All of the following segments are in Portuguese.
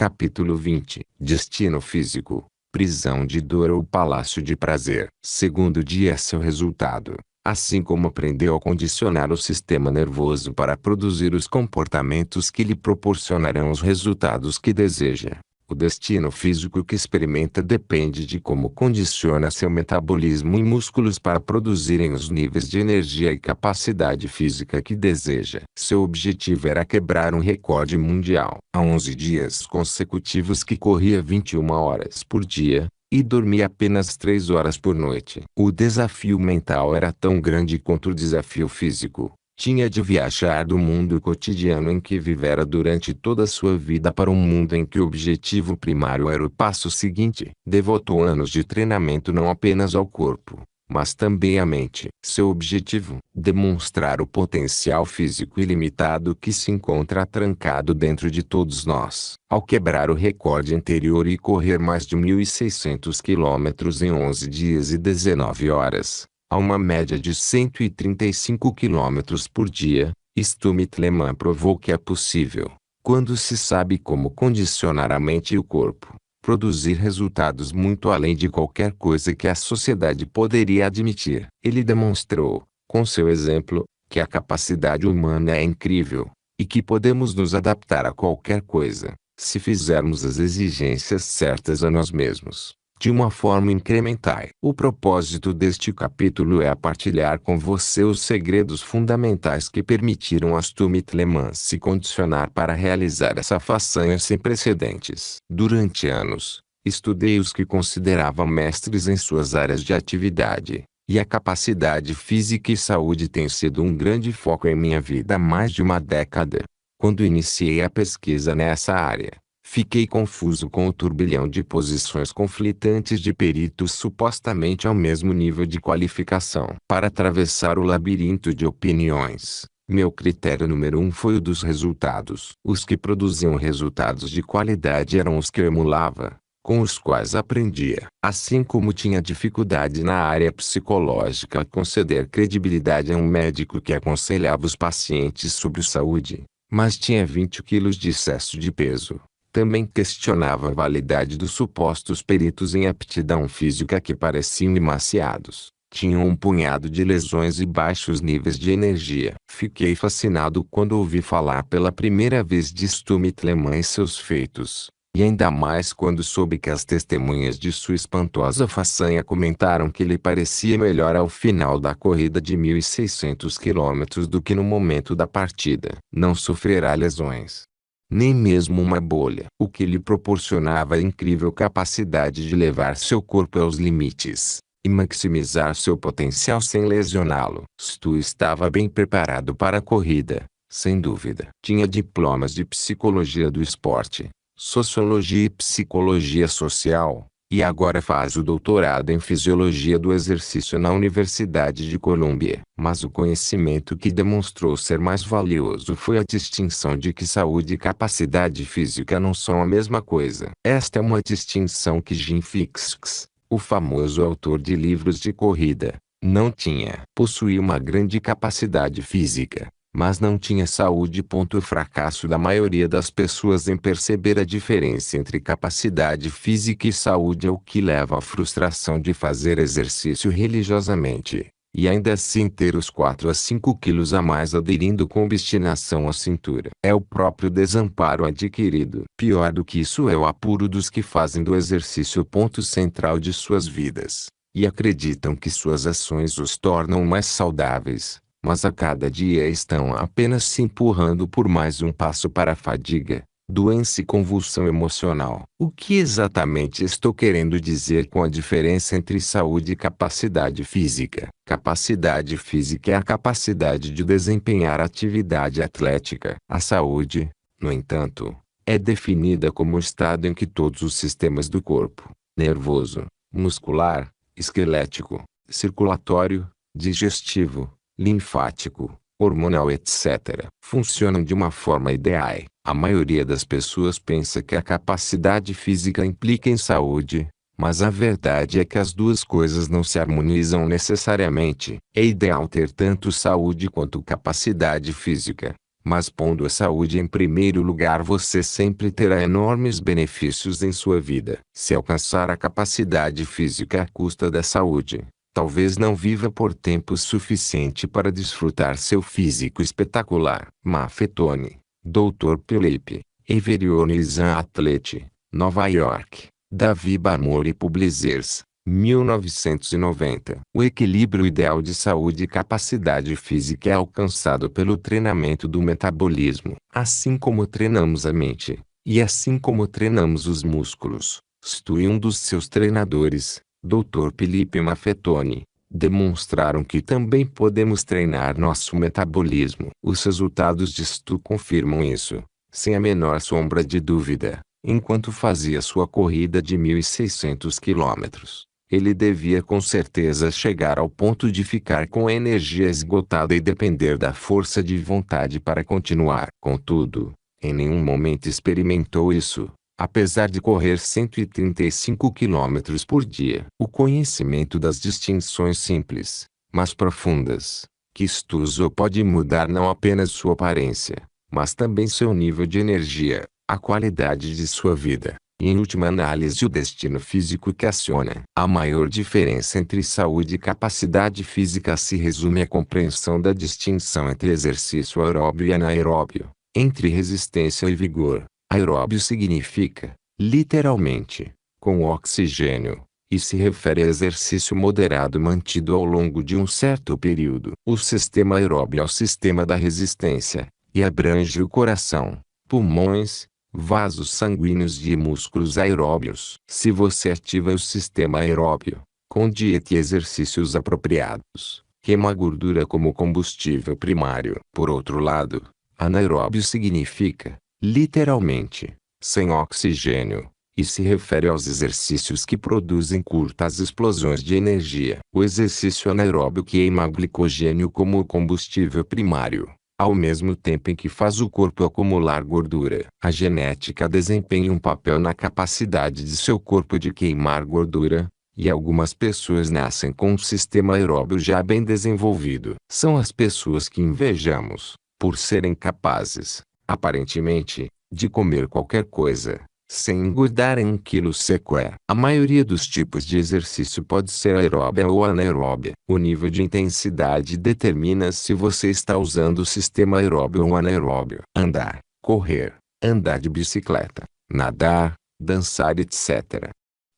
Capítulo 20. Destino físico, prisão de dor ou palácio de prazer. Segundo dia é seu resultado. Assim como aprendeu a condicionar o sistema nervoso para produzir os comportamentos que lhe proporcionarão os resultados que deseja, o destino físico que experimenta depende de como condiciona seu metabolismo e músculos para produzirem os níveis de energia e capacidade física que deseja. Seu objetivo era quebrar um recorde mundial. Há 11 dias consecutivos que corria 21 horas por dia, e dormia apenas 3 horas por noite. O desafio mental era tão grande quanto o desafio físico. Tinha de viajar do mundo cotidiano em que vivera durante toda a sua vida para um mundo em que o objetivo primário era o passo seguinte. Devotou anos de treinamento não apenas ao corpo, mas também à mente. Seu objetivo: demonstrar o potencial físico ilimitado que se encontra atrancado dentro de todos nós. Ao quebrar o recorde anterior e correr mais de 1.600 quilômetros em 11 dias e 19 horas, a uma média de 135 km por dia, Stumit Lehmann provou que é possível, quando se sabe como condicionar a mente e o corpo, produzir resultados muito além de qualquer coisa que a sociedade poderia admitir. Ele demonstrou, com seu exemplo, que a capacidade humana é incrível, e que podemos nos adaptar a qualquer coisa, se fizermos as exigências certas a nós mesmos, de uma forma incremental. O propósito deste capítulo é partilhar com você os segredos fundamentais que permitiram a Stumit Lehmann se condicionar para realizar essa façanha sem precedentes. Durante anos, estudei os que considerava mestres em suas áreas de atividade, e a capacidade física e saúde tem sido um grande foco em minha vida há mais de uma década. Quando iniciei a pesquisa nessa área, fiquei confuso com o turbilhão de posições conflitantes de peritos supostamente ao mesmo nível de qualificação. Para atravessar o labirinto de opiniões, meu critério número 1 foi o dos resultados. Os que produziam resultados de qualidade eram os que eu emulava, com os quais aprendia. Assim como tinha dificuldade na área psicológica a conceder credibilidade a um médico que aconselhava os pacientes sobre saúde, mas tinha 20 quilos de excesso de peso. Também questionava a validade dos supostos peritos em aptidão física que pareciam emaciados, tinham um punhado de lesões e baixos níveis de energia. Fiquei fascinado quando ouvi falar pela primeira vez de Stumit Lehmann e seus feitos, e ainda mais quando soube que as testemunhas de sua espantosa façanha comentaram que ele parecia melhor ao final da corrida de 1.600 quilômetros do que no momento da partida. Não sofrerá lesões, nem mesmo uma bolha. O que lhe proporcionava a incrível capacidade de levar seu corpo aos limites, e maximizar seu potencial sem lesioná-lo. Stu estava bem preparado para a corrida, sem dúvida. Tinha diplomas de psicologia do esporte, sociologia e psicologia social, e agora faz o doutorado em fisiologia do exercício na Universidade de Colômbia. Mas o conhecimento que demonstrou ser mais valioso foi a distinção de que saúde e capacidade física não são a mesma coisa. Esta é uma distinção que Jim Fixx, o famoso autor de livros de corrida, não tinha. Possuía uma grande capacidade física, mas não tinha saúde. O fracasso da maioria das pessoas em perceber a diferença entre capacidade física e saúde é o que leva à frustração de fazer exercício religiosamente, e ainda assim ter os 4 a 5 quilos a mais aderindo com obstinação à cintura. É o próprio desamparo adquirido. Pior do que isso é o apuro dos que fazem do exercício o ponto central de suas vidas, e acreditam que suas ações os tornam mais saudáveis, mas a cada dia estão apenas se empurrando por mais um passo para a fadiga, doença e convulsão emocional. O que exatamente estou querendo dizer com a diferença entre saúde e capacidade física? Capacidade física é a capacidade de desempenhar atividade atlética. A saúde, no entanto, é definida como o estado em que todos os sistemas do corpo, nervoso, muscular, esquelético, circulatório, digestivo, linfático, hormonal etc., funcionam de uma forma ideal. A maioria das pessoas pensa que a capacidade física implica em saúde, mas a verdade é que as duas coisas não se harmonizam necessariamente. É ideal ter tanto saúde quanto capacidade física, Mas pondo a saúde em primeiro lugar, você sempre terá enormes benefícios em sua vida. Se alcançar a capacidade física à custa da saúde, talvez não viva por tempo suficiente para desfrutar seu físico espetacular. Maffetone, Dr. Philippe, Everionizan Atlete, Nova York, Davi Barmore Publishers, 1990. O equilíbrio ideal de saúde e capacidade física é alcançado pelo treinamento do metabolismo. Assim como treinamos a mente, e assim como treinamos os músculos, Stu e um dos seus treinadores, Dr. Philippe Maffetone, demonstraram que também podemos treinar nosso metabolismo. Os resultados de Stu confirmam isso, sem a menor sombra de dúvida. Enquanto fazia sua corrida de 1.600 quilômetros, ele devia com certeza chegar ao ponto de ficar com a energia esgotada e depender da força de vontade para continuar. Contudo, em nenhum momento experimentou isso, apesar de correr 135 km por dia. O conhecimento das distinções simples, mas profundas, que Stu usou pode mudar não apenas sua aparência, mas também seu nível de energia, a qualidade de sua vida, e em última análise o destino físico que aciona. A maior diferença entre saúde e capacidade física se resume à compreensão da distinção entre exercício aeróbio e anaeróbio, entre resistência e vigor. Aeróbio significa, literalmente, com oxigênio, e se refere a exercício moderado mantido ao longo de um certo período. O sistema aeróbio é o sistema da resistência, e abrange o coração, pulmões, vasos sanguíneos e músculos aeróbios. Se você ativa o sistema aeróbio, com dieta e exercícios apropriados, queima a gordura como combustível primário. Por outro lado, anaeróbio significa, literalmente, sem oxigênio, e se refere aos exercícios que produzem curtas explosões de energia. O exercício anaeróbio queima glicogênio como combustível primário, ao mesmo tempo em que faz o corpo acumular gordura. A genética desempenha um papel na capacidade de seu corpo de queimar gordura, e algumas pessoas nascem com um sistema aeróbio já bem desenvolvido. São as pessoas que invejamos, por serem capazes, aparentemente, de comer qualquer coisa, sem engordar em 1 quilo sequer. A maioria dos tipos de exercício pode ser aeróbia ou anaeróbia. O nível de intensidade determina se você está usando o sistema aeróbio ou anaeróbio. Andar, correr, andar de bicicleta, nadar, dançar etc.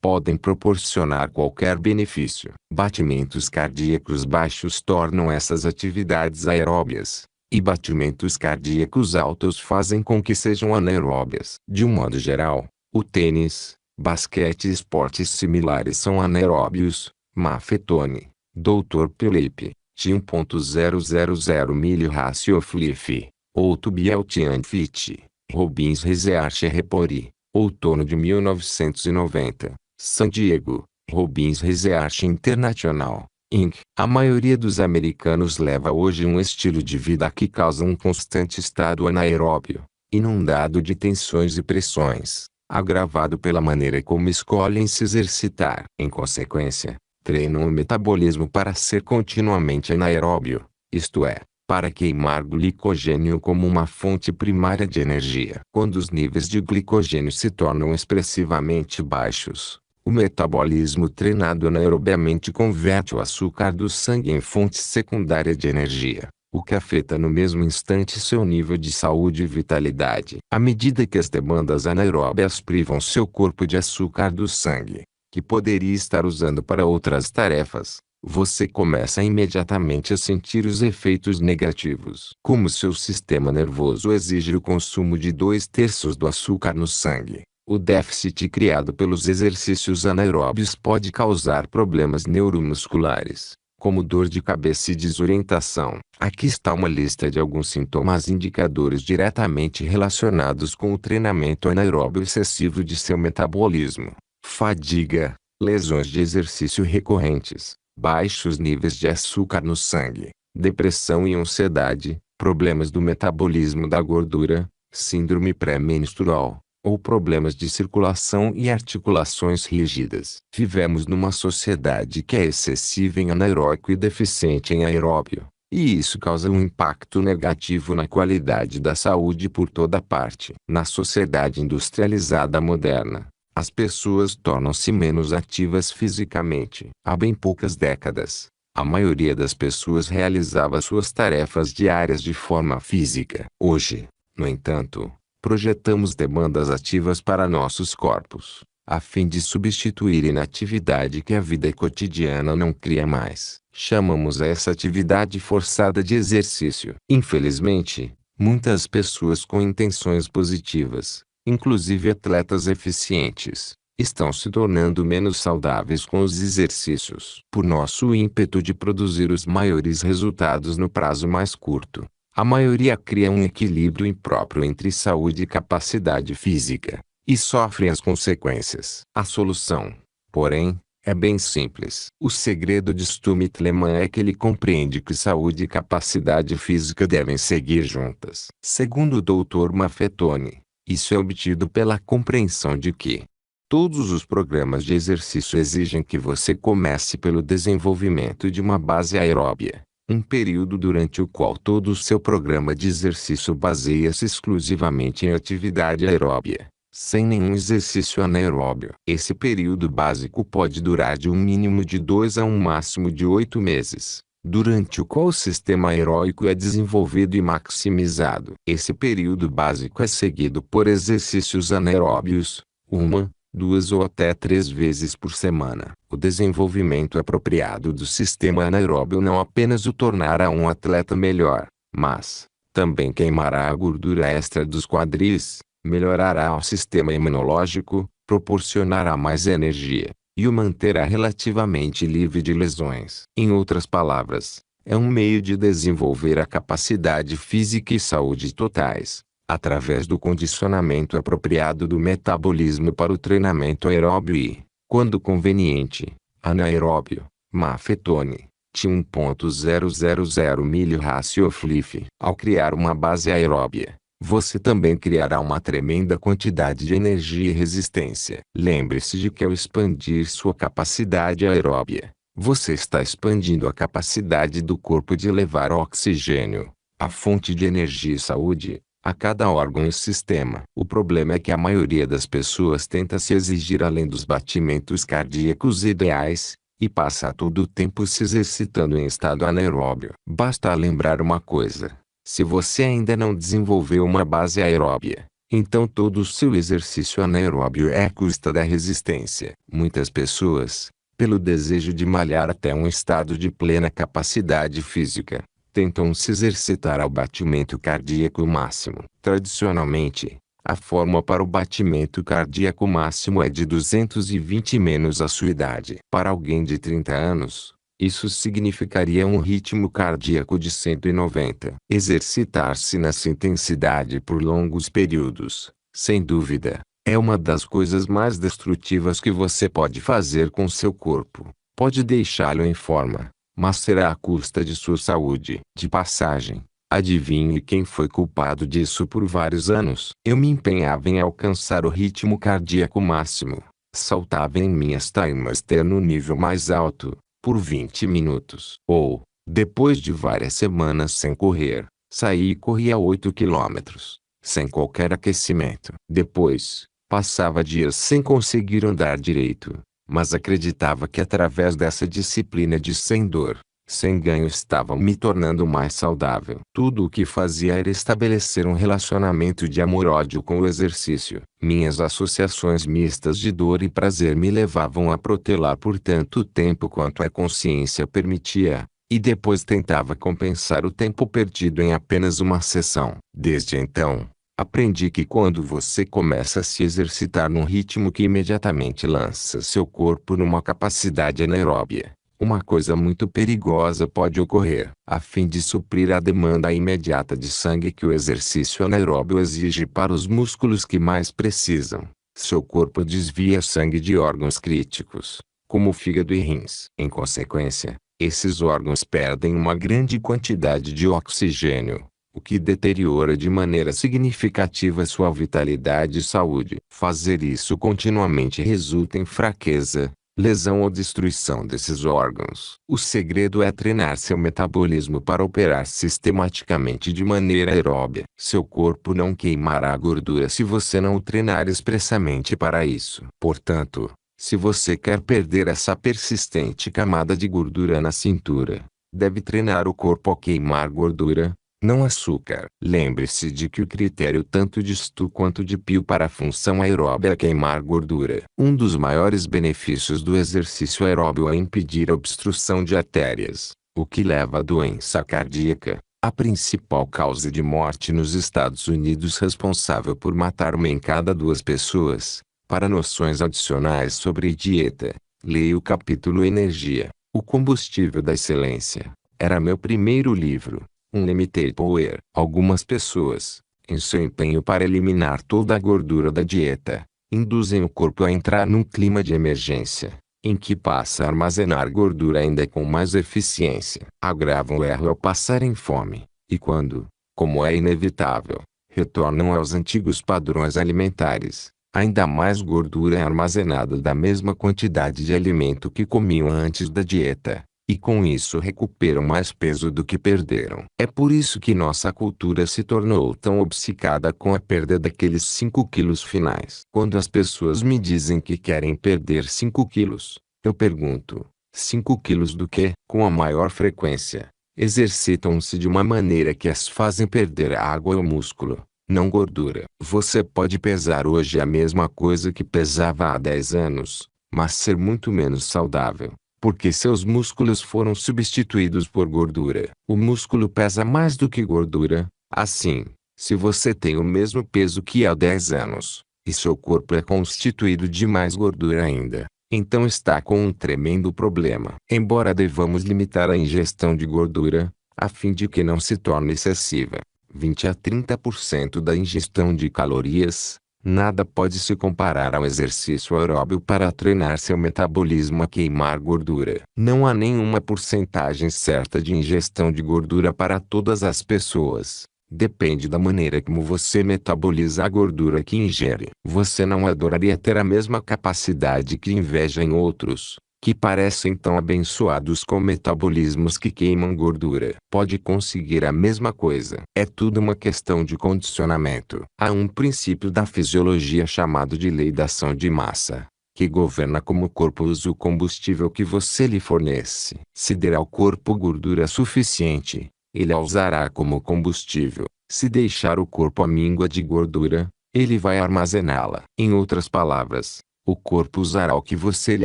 podem proporcionar qualquer benefício. Batimentos cardíacos baixos tornam essas atividades aeróbias, e batimentos cardíacos altos fazem com que sejam anaeróbias. De um modo geral, o tênis, basquete e esportes similares são anaeróbios. Maffetone, Dr. Philippe, T 1.000 milli ratio FLIF, ou to be healthy and fit, Robbins Research Report, outono de 1990, San Diego, Robbins Research International, Inc. A maioria dos americanos leva hoje um estilo de vida que causa um constante estado anaeróbio, inundado de tensões e pressões, agravado pela maneira como escolhem se exercitar. Em consequência, treinam o metabolismo para ser continuamente anaeróbio, isto é, para queimar glicogênio como uma fonte primária de energia. Quando os níveis de glicogênio se tornam expressivamente baixos, o metabolismo treinado anaerobiamente converte o açúcar do sangue em fonte secundária de energia, o que afeta no mesmo instante seu nível de saúde e vitalidade. À medida que as demandas anaeróbias privam seu corpo de açúcar do sangue, que poderia estar usando para outras tarefas, você começa imediatamente a sentir os efeitos negativos. Como seu sistema nervoso exige o consumo de 2/3 do açúcar no sangue, o déficit criado pelos exercícios anaeróbios pode causar problemas neuromusculares, como dor de cabeça e desorientação. Aqui está uma lista de alguns sintomas indicadores diretamente relacionados com o treinamento anaeróbio excessivo de seu metabolismo: fadiga, lesões de exercício recorrentes, baixos níveis de açúcar no sangue, depressão e ansiedade, problemas do metabolismo da gordura, síndrome pré-menstrual, ou problemas de circulação e articulações rígidas. Vivemos numa sociedade que é excessiva em anaeróbico e deficiente em aeróbio, E isso causa um impacto negativo na qualidade da saúde por toda parte. Na sociedade industrializada moderna, as pessoas tornam-se menos ativas fisicamente. Há bem poucas décadas, a maioria das pessoas realizava suas tarefas diárias de forma física. Hoje, no entanto, projetamos demandas ativas para nossos corpos, a fim de substituir inatividade que a vida cotidiana não cria mais. Chamamos essa atividade forçada de exercício. Infelizmente, muitas pessoas com intenções positivas, inclusive atletas eficientes, estão se tornando menos saudáveis com os exercícios. Por nosso ímpeto de produzir os maiores resultados no prazo mais curto, a maioria cria um equilíbrio impróprio entre saúde e capacidade física, e sofre as consequências. A solução, porém, é bem simples. O segredo de Stumit Lehmann é que ele compreende que saúde e capacidade física devem seguir juntas. Segundo o Dr. Maffetone, isso é obtido pela compreensão de que todos os programas de exercício exigem que você comece pelo desenvolvimento de uma base aeróbia, um período durante o qual todo o seu programa de exercício baseia-se exclusivamente em atividade aeróbia, sem nenhum exercício anaeróbio. Esse período básico pode durar de um mínimo de 2 a um máximo de 8 meses, durante o qual o sistema aeróbico é desenvolvido e maximizado. Esse período básico é seguido por exercícios anaeróbios, 1, 2 ou até 3 vezes por semana. O desenvolvimento apropriado do sistema anaeróbio não apenas o tornará um atleta melhor, mas também queimará a gordura extra dos quadris, melhorará o sistema imunológico, proporcionará mais energia, e o manterá relativamente livre de lesões. Em outras palavras, é um meio de desenvolver a capacidade física e saúde totais, através do condicionamento apropriado do metabolismo para o treinamento aeróbio e, quando conveniente, anaeróbio. Maffetone tinha 1.000 mili-rácio FLIF. Ao criar uma base aeróbia, você também criará uma tremenda quantidade de energia e resistência. Lembre-se de que ao expandir sua capacidade aeróbia, você está expandindo a capacidade do corpo de levar oxigênio, a fonte de energia e saúde, a cada órgão e sistema. O problema é que a maioria das pessoas tenta se exigir além dos batimentos cardíacos ideais, e passa todo o tempo se exercitando em estado anaeróbio. Basta lembrar uma coisa: se você ainda não desenvolveu uma base aeróbia, então todo o seu exercício anaeróbio é à custa da resistência. Muitas pessoas, pelo desejo de malhar até um estado de plena capacidade física, tentam se exercitar ao batimento cardíaco máximo. Tradicionalmente, a fórmula para o batimento cardíaco máximo é de 220 menos a sua idade. Para alguém de 30 anos, isso significaria um ritmo cardíaco de 190. Exercitar-se nessa intensidade por longos períodos, sem dúvida, é uma das coisas mais destrutivas que você pode fazer com seu corpo. Pode deixá-lo em forma, mas será à custa de sua saúde. De passagem, adivinhe quem foi culpado disso por vários anos? Eu me empenhava em alcançar o ritmo cardíaco máximo, saltava em minhas timemaster no nível mais alto, por 20 minutos. Ou, depois de várias semanas sem correr, saí e corria 8 quilômetros, sem qualquer aquecimento. Depois, passava dias sem conseguir andar direito, mas acreditava que através dessa disciplina de sem dor, sem ganho estava me tornando mais saudável. Tudo o que fazia era estabelecer um relacionamento de amor-ódio com o exercício. Minhas associações mistas de dor e prazer me levavam a protelar por tanto tempo quanto a consciência permitia, e depois tentava compensar o tempo perdido em apenas uma sessão. Desde então, aprendi que quando você começa a se exercitar num ritmo que imediatamente lança seu corpo numa capacidade anaeróbia, uma coisa muito perigosa pode ocorrer. A fim de suprir a demanda imediata de sangue que o exercício anaeróbio exige para os músculos que mais precisam, seu corpo desvia sangue de órgãos críticos, como o fígado e rins. Em consequência, esses órgãos perdem uma grande quantidade de oxigênio, o que deteriora de maneira significativa sua vitalidade e saúde. Fazer isso continuamente resulta em fraqueza, lesão ou destruição desses órgãos. O segredo é treinar seu metabolismo para operar sistematicamente de maneira aeróbia. Seu corpo não queimará gordura se você não o treinar expressamente para isso. Portanto, se você quer perder essa persistente camada de gordura na cintura, deve treinar o corpo a queimar gordura, não açúcar. Lembre-se de que o critério tanto de Stu quanto de Pew para a função aeróbia é queimar gordura. Um dos maiores benefícios do exercício aeróbio é impedir a obstrução de artérias, o que leva à doença cardíaca, a principal causa de morte nos Estados Unidos, responsável por matar uma em cada duas pessoas. Para noções adicionais sobre dieta, leia o capítulo Energia, o combustível da excelência. Era meu primeiro livro. Unlimited Power. Algumas pessoas, em seu empenho para eliminar toda a gordura da dieta, induzem o corpo a entrar num clima de emergência, em que passa a armazenar gordura ainda com mais eficiência. Agravam o erro ao passarem fome, e quando, como é inevitável, retornam aos antigos padrões alimentares, ainda mais gordura é armazenada da mesma quantidade de alimento que comiam antes da dieta. E com isso recuperam mais peso do que perderam. É por isso que nossa cultura se tornou tão obcecada com a perda daqueles 5 quilos finais. Quando as pessoas me dizem que querem perder 5 quilos, eu pergunto, 5 quilos do quê? Com a maior frequência, exercitam-se de uma maneira que as fazem perder água ou músculo, não gordura. Você pode pesar hoje a mesma coisa que pesava há 10 anos, mas ser muito menos saudável, porque seus músculos foram substituídos por gordura. O músculo pesa mais do que gordura. Assim, se você tem o mesmo peso que há 10 anos, e seu corpo é constituído de mais gordura ainda, então está com um tremendo problema. Embora devamos limitar a ingestão de gordura, a fim de que não se torne excessiva, 20 a 30% da ingestão de calorias, nada pode se comparar ao exercício aeróbio para treinar seu metabolismo a queimar gordura. Não há nenhuma porcentagem certa de ingestão de gordura para todas as pessoas. Depende da maneira como você metaboliza a gordura que ingere. Você não adoraria ter a mesma capacidade que inveja em outros, que parecem tão abençoados com metabolismos que queimam gordura. Pode conseguir a mesma coisa. É tudo uma questão de condicionamento. Há um princípio da fisiologia chamado de lei da ação de massa, que governa como o corpo usa o combustível que você lhe fornece. Se der ao corpo gordura suficiente, ele a usará como combustível. Se deixar o corpo à míngua de gordura, ele vai armazená-la. Em outras palavras, o corpo usará o que você lhe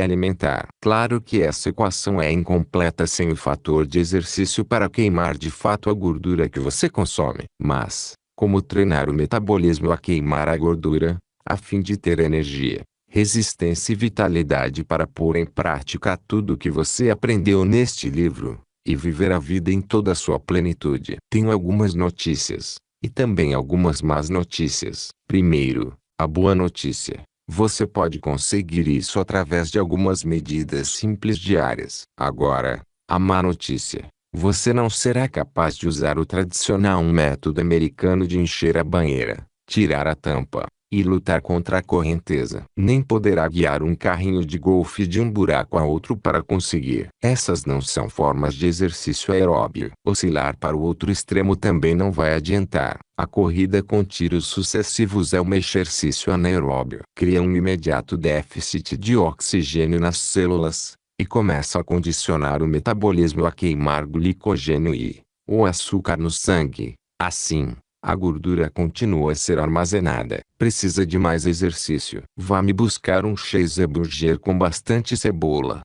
alimentar. Claro que essa equação é incompleta sem o fator de exercício para queimar de fato a gordura que você consome. Mas, como treinar o metabolismo a queimar a gordura, a fim de ter energia, resistência e vitalidade para pôr em prática tudo o que você aprendeu neste livro, e viver a vida em toda a sua plenitude. Tenho algumas notícias, e também algumas más notícias. Primeiro, a boa notícia. Você pode conseguir isso através de algumas medidas simples diárias. Agora, a má notícia. Você não será capaz de usar o tradicional método americano de encher a banheira, tirar a tampa, e lutar contra a correnteza. Nem poderá guiar um carrinho de golfe de um buraco a outro para conseguir. Essas não são formas de exercício aeróbio. Oscilar para o outro extremo também não vai adiantar. A corrida com tiros sucessivos é um exercício anaeróbio. Cria um imediato déficit de oxigênio nas células, e começa a condicionar o metabolismo a queimar glicogênio e o açúcar no sangue. Assim, a gordura continua a ser armazenada. Precisa de mais exercício. Vá me buscar um cheeseburger com bastante cebola.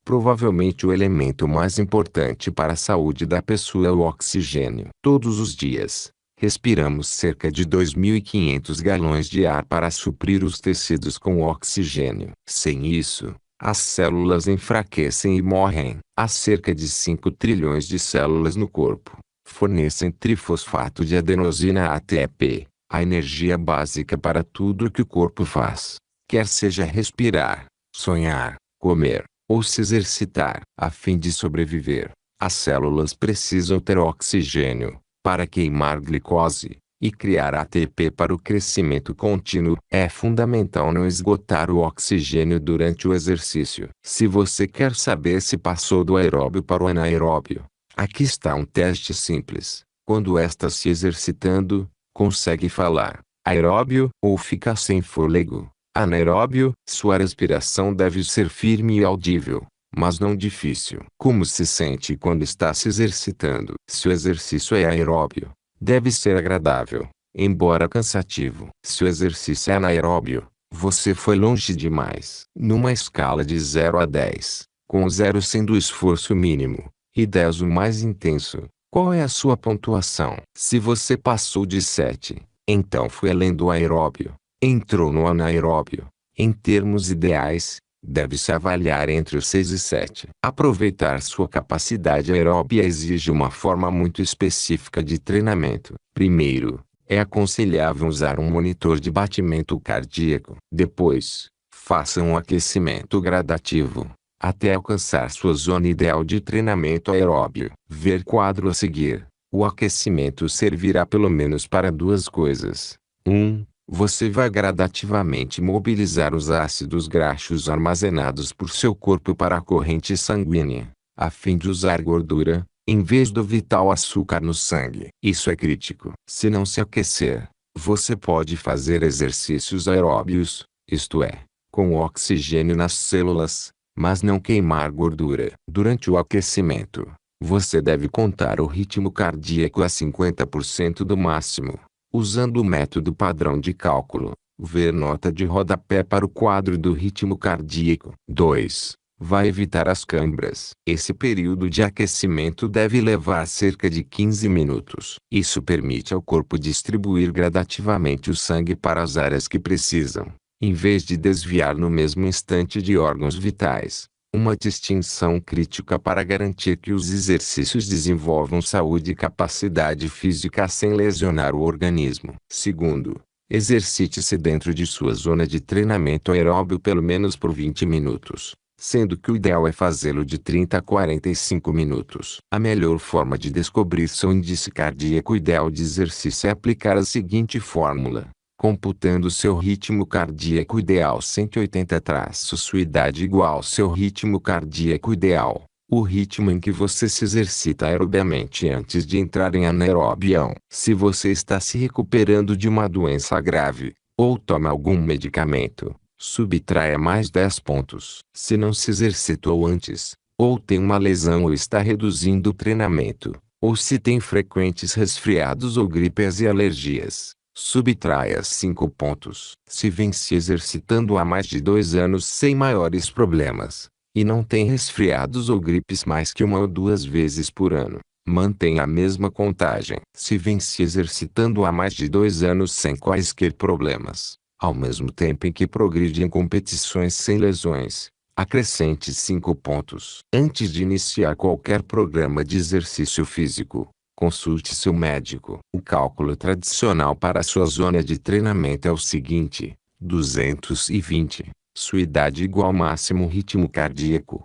Provavelmente o elemento mais importante para a saúde da pessoa é o oxigênio. Todos os dias, respiramos cerca de 2.500 galões de ar para suprir os tecidos com oxigênio. Sem isso, as células enfraquecem e morrem. Há cerca de 5 trilhões de células no corpo. Fornecem trifosfato de adenosina ATP, a energia básica para tudo o que o corpo faz, quer seja respirar, sonhar, comer, ou se exercitar. A fim de sobreviver, as células precisam ter oxigênio, para queimar glicose, e criar ATP para o crescimento contínuo. É fundamental não esgotar o oxigênio durante o exercício. Se você quer saber se passou do aeróbio para o anaeróbio, aqui está um teste simples. Quando está se exercitando, consegue falar aeróbio ou fica sem fôlego. Anaeróbio, sua respiração deve ser firme e audível, mas não difícil. Como se sente quando está se exercitando? Se o exercício é aeróbio, deve ser agradável, embora cansativo. Se o exercício é anaeróbio, você foi longe demais. Numa escala de 0 a 10, com 0 sendo o esforço mínimo, e 10 o mais intenso, qual é a sua pontuação? Se você passou de 7, então foi além do aeróbio, entrou no anaeróbio. Em termos ideais, deve-se avaliar entre os 6 e 7. Aproveitar sua capacidade aeróbia exige uma forma muito específica de treinamento. Primeiro, é aconselhável usar um monitor de batimento cardíaco. Depois, faça um aquecimento gradativo, até alcançar sua zona ideal de treinamento aeróbio. Ver quadro a seguir. O aquecimento servirá pelo menos para duas coisas. 1. Você vai gradativamente mobilizar os ácidos graxos armazenados por seu corpo para a corrente sanguínea, a fim de usar gordura, em vez do vital açúcar no sangue. Isso é crítico. Se não se aquecer, você pode fazer exercícios aeróbios, isto é, com oxigênio nas células, mas não queimar gordura. Durante o aquecimento, você deve contar o ritmo cardíaco a 50% do máximo, usando o método padrão de cálculo. Ver nota de rodapé para o quadro do ritmo cardíaco. 2. Vai evitar as câimbras. Esse período de aquecimento deve levar cerca de 15 minutos. Isso permite ao corpo distribuir gradativamente o sangue para as áreas que precisam, em vez de desviar no mesmo instante de órgãos vitais. Uma distinção crítica para garantir que os exercícios desenvolvam saúde e capacidade física sem lesionar o organismo. Segundo, exercite-se dentro de sua zona de treinamento aeróbio pelo menos por 20 minutos, sendo que o ideal é fazê-lo de 30 a 45 minutos. A melhor forma de descobrir seu índice cardíaco ideal de exercício é aplicar a seguinte fórmula: computando seu ritmo cardíaco ideal 180 sua idade igual ao seu ritmo cardíaco ideal, o ritmo em que você se exercita aerobiamente antes de entrar em anaeróbio. Se você está se recuperando de uma doença grave, ou toma algum medicamento, subtraia mais 10 pontos. Se não se exercitou antes, ou tem uma lesão ou está reduzindo o treinamento, ou se tem frequentes resfriados ou gripes e alergias, subtraia 5 pontos. Se vem se exercitando há mais de 2 anos sem maiores problemas, e não tem resfriados ou gripes mais que 1 ou 2 vezes por ano, mantenha a mesma contagem. Se vem se exercitando há mais de 2 anos sem quaisquer problemas, ao mesmo tempo em que progride em competições sem lesões, acrescente 5 pontos. Antes de iniciar qualquer programa de exercício físico, consulte seu médico. O cálculo tradicional para sua zona de treinamento é o seguinte: 220, sua idade igual ao máximo ritmo cardíaco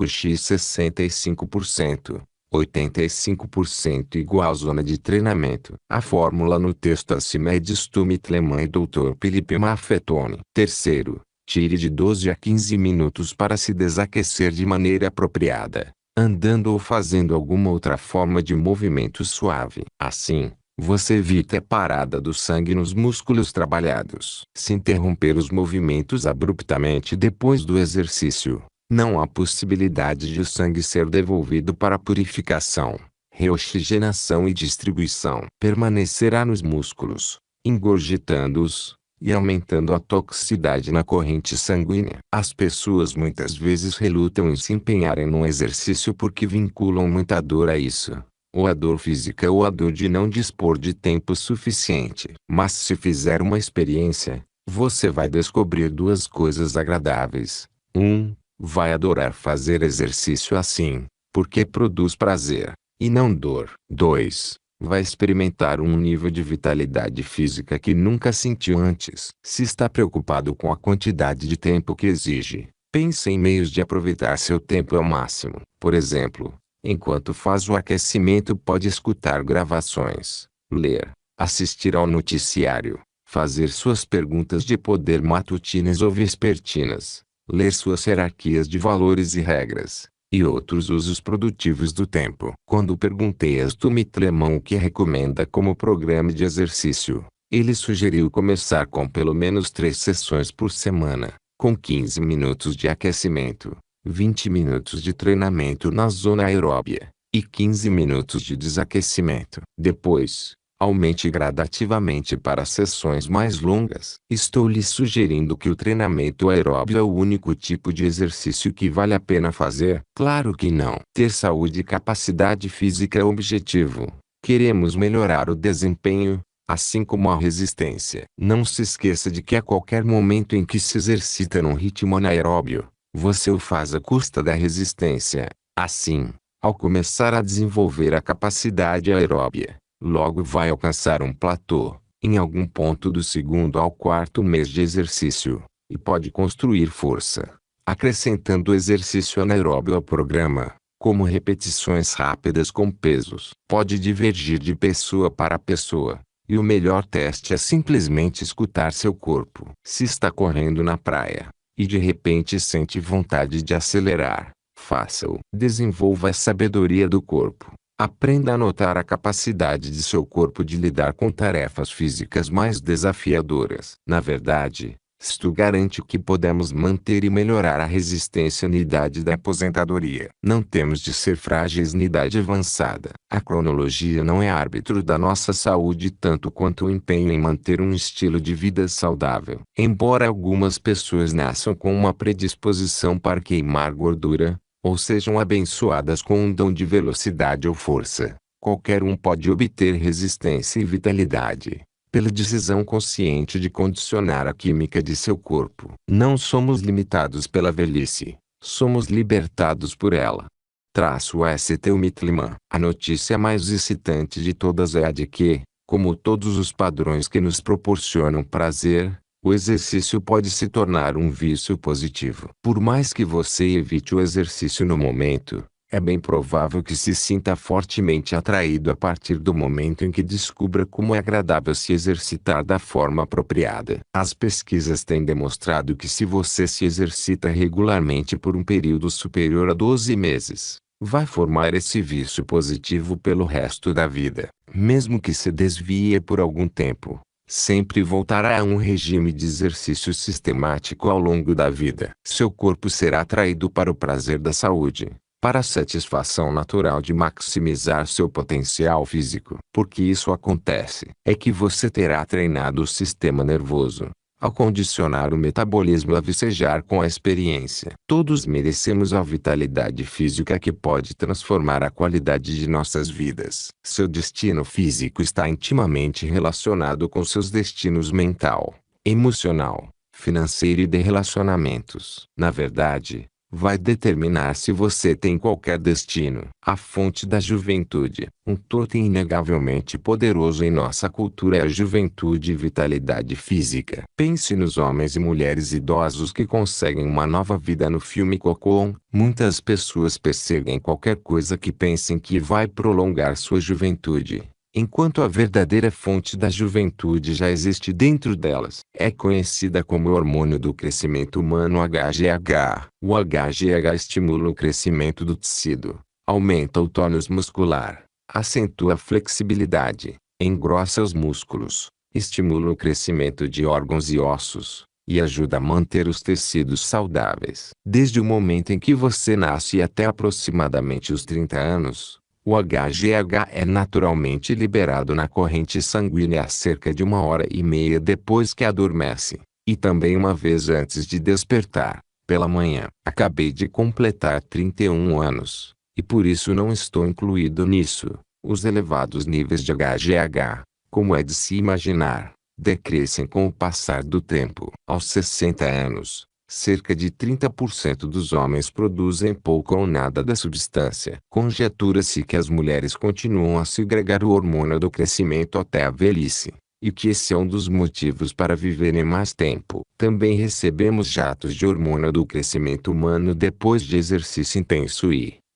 x 65%, 85% igual à zona de treinamento. A fórmula no texto acima é de Stumit Lehmann e Dr. Philippe Maffetone. Terceiro, tire de 12 a 15 minutos para se desaquecer de maneira apropriada, andando ou fazendo alguma outra forma de movimento suave. Assim, você evita a parada do sangue nos músculos trabalhados. Se interromper os movimentos abruptamente depois do exercício, não há possibilidade de o sangue ser devolvido para purificação, reoxigenação e distribuição. Permanecerá nos músculos, engurgitando-os e aumentando a toxicidade na corrente sanguínea. As pessoas muitas vezes relutam em se empenharem num exercício porque vinculam muita dor a isso, ou a dor física ou a dor de não dispor de tempo suficiente. Mas se fizer uma experiência, você vai descobrir duas coisas agradáveis. 1. Vai adorar fazer exercício assim, porque produz prazer, e não dor. 2. Vai experimentar um nível de vitalidade física que nunca sentiu antes. Se está preocupado com a quantidade de tempo que exige, pense em meios de aproveitar seu tempo ao máximo. Por exemplo, enquanto faz o aquecimento pode escutar gravações, ler, assistir ao noticiário, fazer suas perguntas de poder matutinas ou vespertinas, ler suas hierarquias de valores e regras, e outros usos produtivos do tempo. Quando perguntei a Stumit Lemon o que recomenda como programa de exercício, ele sugeriu começar com pelo menos 3 sessões por semana, com 15 minutos de aquecimento, 20 minutos de treinamento na zona aeróbia, e 15 minutos de desaquecimento. Depois, aumente gradativamente para sessões mais longas. Estou lhe sugerindo que o treinamento aeróbio é o único tipo de exercício que vale a pena fazer? Claro que não. Ter saúde e capacidade física é o objetivo. Queremos melhorar o desempenho, assim como a resistência. Não se esqueça de que a qualquer momento em que se exercita num ritmo anaeróbio, você o faz à custa da resistência. Assim, ao começar a desenvolver a capacidade aeróbia, logo vai alcançar um platô, em algum ponto do segundo ao quarto mês de exercício, e pode construir força, acrescentando o exercício anaeróbio ao programa, como repetições rápidas com pesos. Pode divergir de pessoa para pessoa, e o melhor teste é simplesmente escutar seu corpo. Se está correndo na praia, e de repente sente vontade de acelerar, faça-o. Desenvolva a sabedoria do corpo. Aprenda a notar a capacidade de seu corpo de lidar com tarefas físicas mais desafiadoras. Na verdade, isto garante que podemos manter e melhorar a resistência na idade da aposentadoria. Não temos de ser frágeis na idade avançada. A cronologia não é árbitro da nossa saúde tanto quanto o empenho em manter um estilo de vida saudável. Embora algumas pessoas nasçam com uma predisposição para queimar gordura, ou sejam abençoadas com um dom de velocidade ou força, qualquer um pode obter resistência e vitalidade, pela decisão consciente de condicionar a química de seu corpo. Não somos limitados pela velhice, somos libertados por ela. Traço ST Mitliman. A notícia mais excitante de todas é a de que, como todos os padrões que nos proporcionam prazer, o exercício pode se tornar um vício positivo. Por mais que você evite o exercício no momento, é bem provável que se sinta fortemente atraído a partir do momento em que descubra como é agradável se exercitar da forma apropriada. As pesquisas têm demonstrado que se você se exercita regularmente por um período superior a 12 meses, vai formar esse vício positivo pelo resto da vida. Mesmo que se desvie por algum tempo, sempre voltará a um regime de exercício sistemático ao longo da vida. Seu corpo será atraído para o prazer da saúde, para a satisfação natural de maximizar seu potencial físico. Porque isso acontece, é que você terá treinado o sistema nervoso, ao condicionar o metabolismo a vicejar com a experiência. Todos merecemos a vitalidade física que pode transformar a qualidade de nossas vidas. Seu destino físico está intimamente relacionado com seus destinos mental, emocional, financeiro e de relacionamentos. Na verdade, vai determinar se você tem qualquer destino. A fonte da juventude. Um totem inegavelmente poderoso em nossa cultura é a juventude e vitalidade física. Pense nos homens e mulheres idosos que conseguem uma nova vida no filme Cocoon. Muitas pessoas perseguem qualquer coisa que pensem que vai prolongar sua juventude, enquanto a verdadeira fonte da juventude já existe dentro delas. É conhecida como o hormônio do crescimento humano HGH. O HGH estimula o crescimento do tecido, aumenta o tônus muscular, acentua a flexibilidade, engrossa os músculos, estimula o crescimento de órgãos e ossos, e ajuda a manter os tecidos saudáveis. Desde o momento em que você nasce até aproximadamente os 30 anos, o HGH é naturalmente liberado na corrente sanguínea cerca de 1h30 depois que adormece, e também uma vez antes de despertar, pela manhã. Acabei de completar 31 anos, e por isso não estou incluído nisso. Os elevados níveis de HGH, como é de se imaginar, decrescem com o passar do tempo. Aos 60 anos, cerca de 30% dos homens produzem pouco ou nada da substância. Conjetura-se que as mulheres continuam a segregar o hormônio do crescimento até a velhice, e que esse é um dos motivos para viverem mais tempo. Também recebemos jatos de hormônio do crescimento humano depois de exercício intenso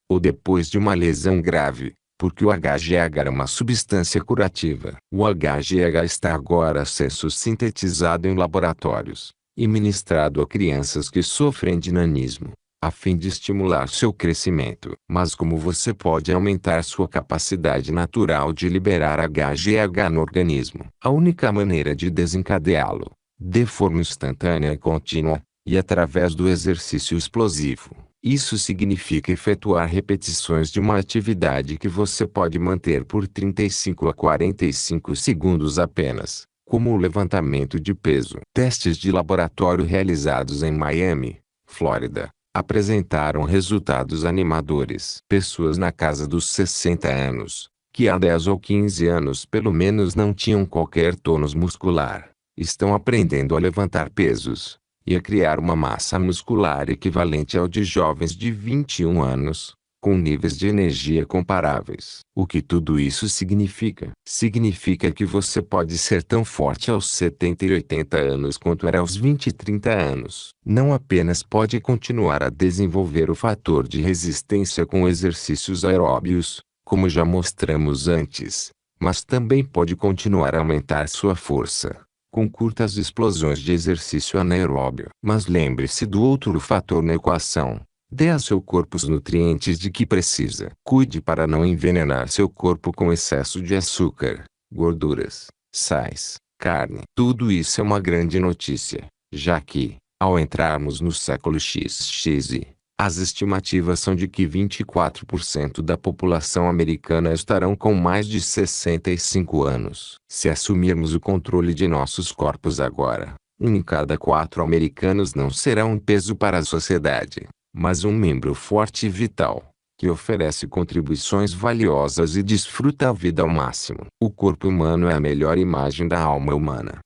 ou depois de uma lesão grave, porque o HGH é uma substância curativa. O HGH está agora a ser sintetizado em laboratórios e ministrado a crianças que sofrem de nanismo, a fim de estimular seu crescimento. Mas como você pode aumentar sua capacidade natural de liberar HGH no organismo? A única maneira de desencadeá-lo, de forma instantânea e contínua, e através do exercício explosivo. Isso significa efetuar repetições de uma atividade que você pode manter por 35 a 45 segundos apenas, como o levantamento de peso. Testes de laboratório realizados em Miami, Flórida, apresentaram resultados animadores. Pessoas na casa dos 60 anos, que há 10 ou 15 anos pelo menos não tinham qualquer tônus muscular, estão aprendendo a levantar pesos e a criar uma massa muscular equivalente ao de jovens de 21 anos, com níveis de energia comparáveis. O que tudo isso significa? Significa que você pode ser tão forte aos 70 e 80 anos quanto era aos 20 e 30 anos. Não apenas pode continuar a desenvolver o fator de resistência com exercícios aeróbios, como já mostramos antes, mas também pode continuar a aumentar sua força com curtas explosões de exercício anaeróbio. Mas lembre-se do outro fator na equação. Dê a seu corpo os nutrientes de que precisa. Cuide para não envenenar seu corpo com excesso de açúcar, gorduras, sais, carne. Tudo isso é uma grande notícia, já que, ao entrarmos no século XX, as estimativas são de que 24% da população americana estarão com mais de 65 anos. Se assumirmos o controle de nossos corpos agora, um em cada 4 americanos não será um peso para a sociedade, mas um membro forte e vital, que oferece contribuições valiosas e desfruta a vida ao máximo. O corpo humano é a melhor imagem da alma humana.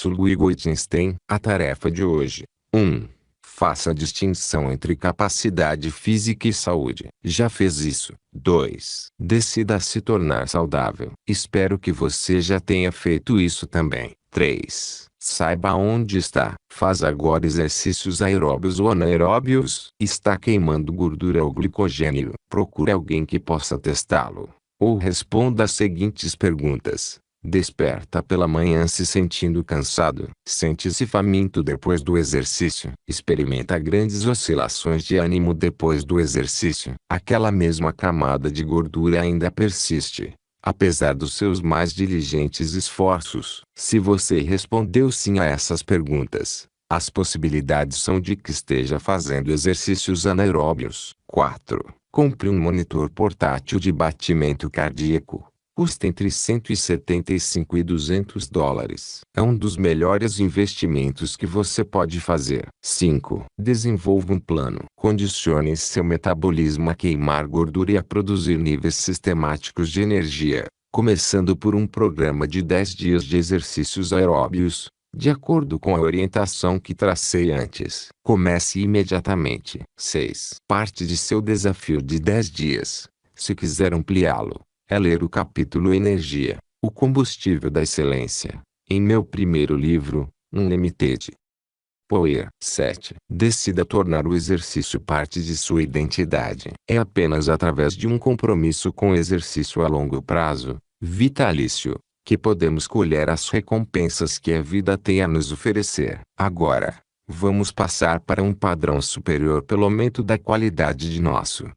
Louis Wittgenstein. A tarefa de hoje. 1. Faça a distinção entre capacidade física e saúde. Já fez isso? 2. Decida se tornar saudável. Espero que você já tenha feito isso também. 3. Saiba onde está. Faz agora exercícios aeróbios ou anaeróbios. Está queimando gordura ou glicogênio. Procure alguém que possa testá-lo. Ou responda as seguintes perguntas. Desperta pela manhã se sentindo cansado. Sente-se faminto depois do exercício. Experimenta grandes oscilações de ânimo depois do exercício. Aquela mesma camada de gordura ainda persiste, apesar dos seus mais diligentes esforços. Se você respondeu sim a essas perguntas, as possibilidades são de que esteja fazendo exercícios anaeróbios. 4. Compre um monitor portátil de batimento cardíaco. Custa entre $175 e $200. É um dos melhores investimentos que você pode fazer. 5. Desenvolva um plano. Condicione seu metabolismo a queimar gordura e a produzir níveis sistemáticos de energia, começando por um programa de 10 dias de exercícios aeróbios, de acordo com a orientação que tracei antes. Comece imediatamente. 6. Parte de seu desafio de 10 dias, se quiser ampliá-lo, é ler o capítulo Energia, o combustível da excelência, em meu primeiro livro, Unlimited Power. 7. Decida tornar o exercício parte de sua identidade. É apenas através de um compromisso com o exercício a longo prazo, vitalício, que podemos colher as recompensas que a vida tem a nos oferecer. Agora, vamos passar para um padrão superior pelo aumento da qualidade de nosso